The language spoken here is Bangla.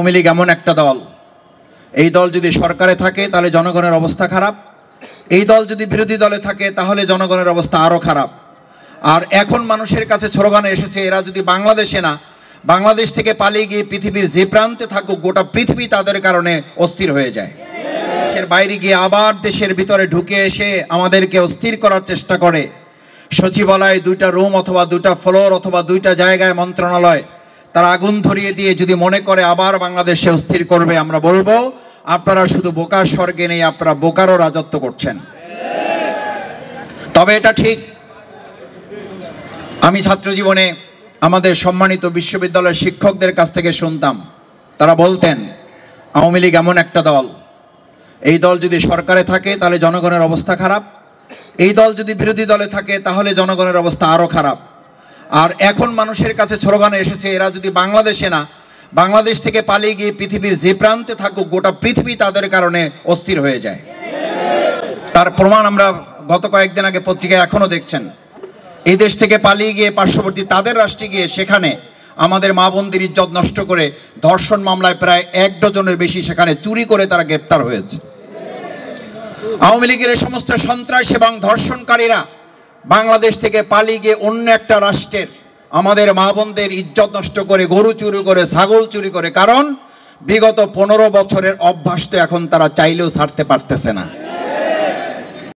আওয়ামী লীগ এমন একটা দল, এই দল যদি সরকারে থাকে তাহলে জনগণের অবস্থা খারাপ, এই দল যদি বিরোধী দলে থাকে তাহলে জনগণের অবস্থা আরও খারাপ। আর এখন মানুষের কাছে স্লোগান এসেছে, এরা যদি বাংলাদেশে না, বাংলাদেশ থেকে পালিয়ে গিয়ে পৃথিবীর যে প্রান্তে থাকুক, গোটা পৃথিবী তাদের কারণে অস্থির হয়ে যায়। দেশের বাইরে গিয়ে আবার দেশের ভিতরে ঢুকে এসে আমাদেরকে অস্থির করার চেষ্টা করে। সচিবালয়ে 2টা রুম অথবা 2টা ফ্লোর অথবা 2টা জায়গায় মন্ত্রণালয় তারা আগুন ধরিয়ে দিয়ে যদি মনে করে আবার বাংলাদেশে অস্থির করবে, আমরা বলবো আপনারা শুধু বোকার স্বর্গে নেই, আপনারা বোকারও রাজত্ব করছেন। তবে এটা ঠিক, আমি ছাত্র জীবনে আমাদের সম্মানিত বিশ্ববিদ্যালয়ের শিক্ষকদের কাছ থেকে শুনতাম, তারা বলতেন আওয়ামী লীগ এমন একটা দল, এই দল যদি সরকারে থাকে তাহলে জনগণের অবস্থা খারাপ, এই দল যদি বিরোধী দলে থাকে তাহলে জনগণের অবস্থা আরও খারাপ। আর এখন মানুষের কাছে স্লোগান এসেছে, এরা যদি বাংলাদেশে না, বাংলাদেশ থেকে পালিয়ে গিয়ে পৃথিবীর যে প্রান্তে থাকুক, গোটা পৃথিবী তাদের কারণে অস্থির হয়ে যায়। তার প্রমাণ আমরা গত কয়েকদিন আগে পত্রিকায় এখনো দেখছেন। এই দেশ থেকে পালিয়ে গিয়ে পার্শ্ববর্তী তাদের রাষ্ট্রে গিয়ে সেখানে আমাদের মা বোনদের ইজ্জত নষ্ট করে ধর্ষণ মামলায় প্রায় 1 ডজনের বেশি সেখানে চুরি করে তারা গ্রেপ্তার হয়েছে। আওয়ামী লীগের এই সমস্ত সন্ত্রাস এবং ধর্ষণকারীরা বাংলাদেশ থেকে পালিয়ে গিয়ে অন্য একটা রাষ্ট্রের আমাদের মা বোনদের ইজ্জত নষ্ট করে, গরু চুরি করে, ছাগল চুরি করে, কারণ বিগত 15 বছরের অভ্যাস তো এখন তারা চাইলেও ছাড়তে পারতেছে না।